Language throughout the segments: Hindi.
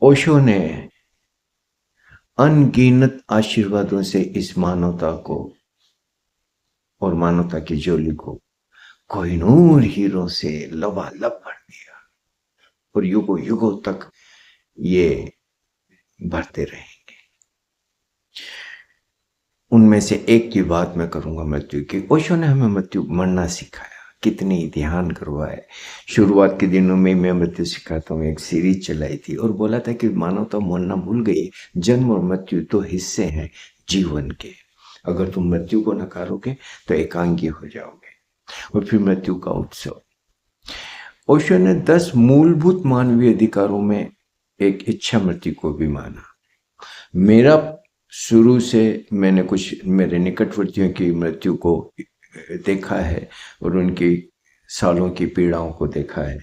ओशो ने अनगिनत आशीर्वादों से इस मानवता को और मानवता की जोली को कोहिनूर हीरो से लबालब भर दिया और युगों युगों तक ये भरते रहेंगे। उनमें से एक की बात मैं करूंगा मृत्यु की। ओशो ने हमें मृत्यु मरना सिखाया, कितनी ध्यान करवाए। शुरुआत के दिनों में मैं मृत्यु सिखाता हूँ एक सीरीज चलाई थी और बोला था कि मानवता मरना भूल गई, जन्म और मृत्यु तो हिस्से हैं जीवन के। अगर तुम मृत्यु को नकारोगे तो एकांगी हो जाओगे। और फिर मृत्यु का उत्सव। ओशो ने 10 मूलभूत मानवीय अधिकारों में एक इच्छा मृत्यु को भी माना। मेरा शुरू से मैंने कुछ मेरे निकटवर्तियों की मृत्यु को देखा है और उनकी सालों की पीड़ाओं को देखा है,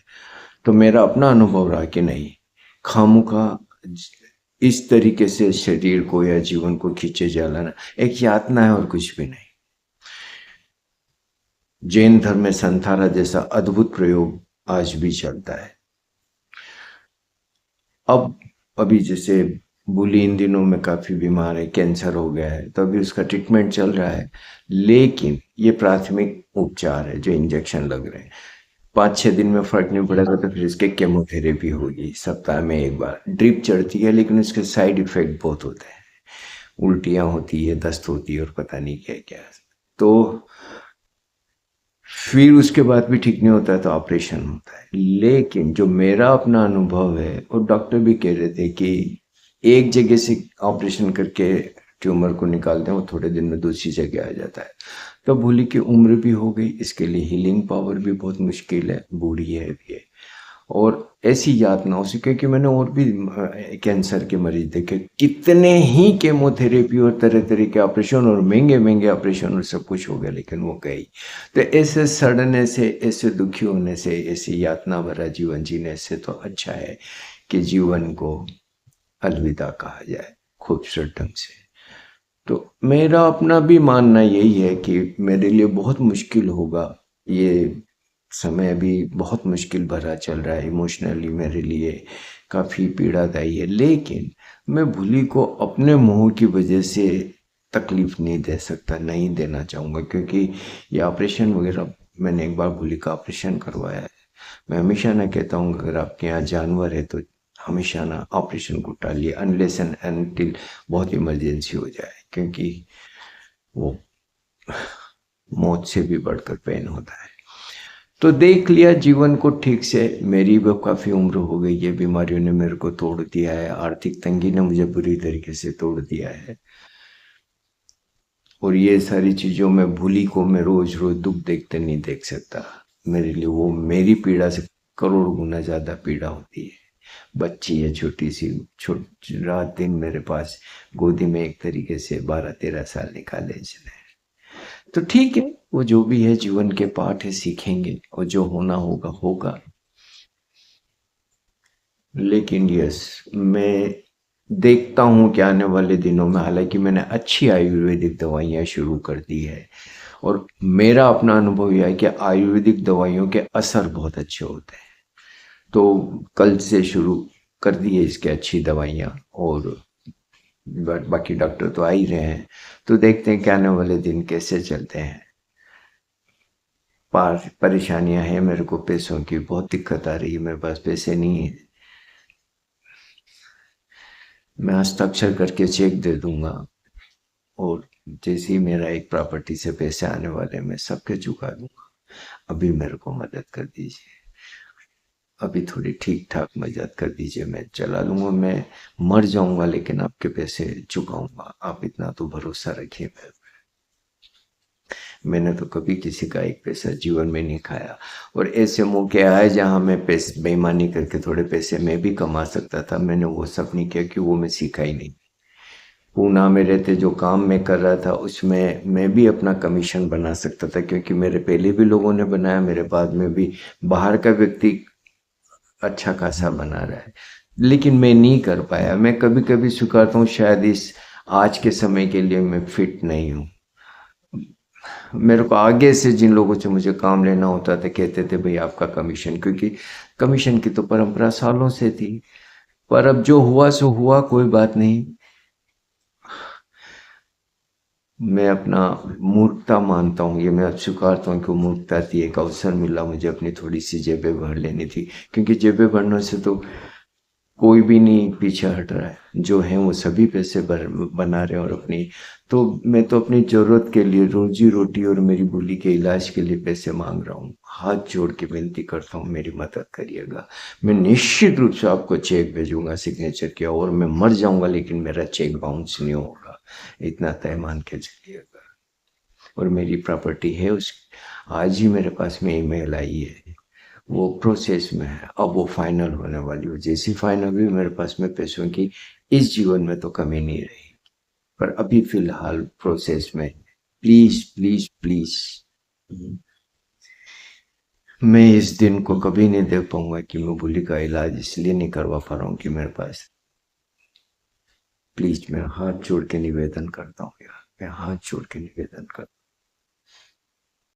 तो मेरा अपना अनुभव रहा कि नहीं, खामोखा इस तरीके से शरीर को या जीवन को खींचे जाना एक यातना है और कुछ भी नहीं। जैन धर्म में संथारा जैसा अद्भुत प्रयोग आज भी चलता है। अभी जैसे बुली इन दिनों में काफी बीमार है, कैंसर हो गया है, तो अभी उसका ट्रीटमेंट चल रहा है, लेकिन ये प्राथमिक उपचार है जो इंजेक्शन लग रहे हैं। 5-6 दिन में फर्क नहीं पड़ेगा तो फिर इसके केमोथेरेपी होगी, सप्ताह में एक बार ड्रिप चढ़ती है, लेकिन उसके साइड इफेक्ट बहुत होते हैं, उल्टियां होती है, दस्त होती है और पता नहीं क्या क्या। तो फिर उसके बाद भी ठीक नहीं होता है तो ऑपरेशन होता है। लेकिन जो मेरा अपना अनुभव है, और डॉक्टर भी कह रहे थे कि एक जगह से ऑपरेशन करके ट्यूमर को निकालते हैं, वो थोड़े दिन में दूसरी जगह आ जाता है। तो भूली की उम्र भी हो गई, इसके लिए हीलिंग पावर भी बहुत मुश्किल है, बूढ़ी है ये। और ऐसी यातनाओं से, क्योंकि मैंने और भी कैंसर के मरीज देखे, कितने ही केमोथेरेपी और तरह तरह के ऑपरेशन और महंगे महंगे ऑपरेशन और सब कुछ हो गया, लेकिन वो गई। तो ऐसे सड़ने से, ऐसे दुखी होने से, ऐसी यातना भरा जीवन जीने से तो अच्छा है कि जीवन को अलविदा कहा जाए खूबसूरत ढंग से। तो मेरा अपना भी मानना यही है कि मेरे लिए बहुत मुश्किल होगा, ये समय अभी बहुत मुश्किल भरा चल रहा है, इमोशनली मेरे लिए काफ़ी पीड़ादायी है, लेकिन मैं भूली को अपने मोह की वजह से तकलीफ नहीं दे सकता, नहीं देना चाहूँगा, क्योंकि ये ऑपरेशन वगैरह, मैंने एक बार भूली का ऑपरेशन करवाया है। मैं हमेशा ना कहता हूँ अगर आपके यहाँ जानवर है तो हमेशा ना ऑपरेशन को टालिए, अनलेस एंड अनटिल बहुत इमरजेंसी हो जाए, क्योंकि वो मौत से भी बढ़कर पेन होता है। तो देख लिया जीवन को ठीक से। मेरी भी काफ़ी उम्र हो गई है, बीमारियों ने मेरे को तोड़ दिया है, आर्थिक तंगी ने मुझे बुरी तरीके से तोड़ दिया है, और ये सारी चीज़ों में भूली को मैं रोज रोज दुख देखते नहीं देख सकता। मेरे लिए वो मेरी पीड़ा से करोड़ गुना ज़्यादा पीड़ा होती है। बच्ची है छोटी सी, रात दिन मेरे पास गोदी में एक तरीके से 12-13 साल निकाले इसने। तो ठीक है, वो जो भी है जीवन के पाठ है, सीखेंगे, और जो होना होगा होगा। लेकिन यस, मैं देखता हूँ कि आने वाले दिनों में, हालांकि मैंने अच्छी आयुर्वेदिक दवाइयाँ शुरू कर दी है, और मेरा अपना अनुभव यह है कि आयुर्वेदिक दवाइयों के असर बहुत अच्छे होते हैं। तो कल से शुरू कर दी है इसके अच्छी दवाइयाँ, और बाकी डॉक्टर तो आ ही रहे हैं, तो देखते हैं कि आने वाले दिन कैसे चलते हैं। परेशानियां हैं, मेरे को पैसों की बहुत दिक्कत आ रही है, मेरे पास पैसे नहीं है। मैं हस्ताक्षर करके चेक दे दूंगा, और जैसे ही मेरा एक प्रॉपर्टी से पैसे आने वाले मैं सबके चुका दूंगा। अभी मेरे को मदद कर दीजिए, अभी थोड़ी ठीक ठाक मदद कर दीजिए, मैं चला लूंगा। मैं मर जाऊंगा लेकिन आपके पैसे चुकाऊंगा, आप इतना तो भरोसा रखिए। मैंने तो कभी किसी का एक पैसा जीवन में नहीं खाया, और ऐसे मौके आए जहां मैं पैसे बेईमानी करके थोड़े पैसे मैं भी कमा सकता था, मैंने वो सब नहीं किया, कि वो मैं सीखा ही नहीं। पूना में रहते जो काम मैं कर रहा था उसमें मैं भी अपना कमीशन बना सकता था, क्योंकि मेरे पहले भी लोगों ने बनाया, मेरे बाद में भी बाहर का व्यक्ति अच्छा खासा बना रहा है, लेकिन मैं नहीं कर पाया। मैं कभी कभी स्वीकारता हूँ शायद इस आज के समय के लिए मैं फिट नहीं हूँ। मेरे को आगे से जिन लोगों से मुझे काम लेना होता था कहते थे भाई आपका कमीशन, क्योंकि कमीशन की तो परंपरा सालों से थी। पर अब जो हुआ सो हुआ, कोई बात नहीं। मैं अपना मूर्खता मानता हूँ, ये मैं अब स्वीकारता हूँ कि वो मूर्खता थी। एक अवसर मिला मुझे, अपनी थोड़ी सी जेबें भर लेनी थी, क्योंकि जेबें भरने से तो कोई भी नहीं पीछे हट रहा है। जो है वो सभी पैसे बना रहे हैं, और अपनी तो मैं तो अपनी ज़रूरत के लिए, रोजी रोटी और मेरी बूली के इलाज के लिए पैसे मांग रहा हूँ। हाथ जोड़ के विनती करता हूँ, मेरी मदद करिएगा। मैं निश्चित रूप से आपको चेक भेजूंगा सिग्नेचर किया, और मैं मर जाऊंगा लेकिन मेरा चेक बाउंस नहीं होगा, इतना तय मान के चलिएगा। और मेरी प्रॉपर्टी है, उस आज ही मेरे पास में ईमेल आई है, वो प्रोसेस में है, अब वो फाइनल होने वाली हो। जैसी फाइनल हुई, मेरे पास में पैसों की इस जीवन में तो कमी नहीं रही, पर अभी फिलहाल प्रोसेस में। प्लीज प्लीज प्लीज, मैं इस दिन को कभी नहीं देख पाऊंगा कि मैं बुली का इलाज इसलिए नहीं करवा पा रहा हूँ कि मेरे पास। प्लीज मैं हाथ जोड़ के निवेदन करता हूँ यार, मैं हाथ जोड़ के निवेदन करता हूँ।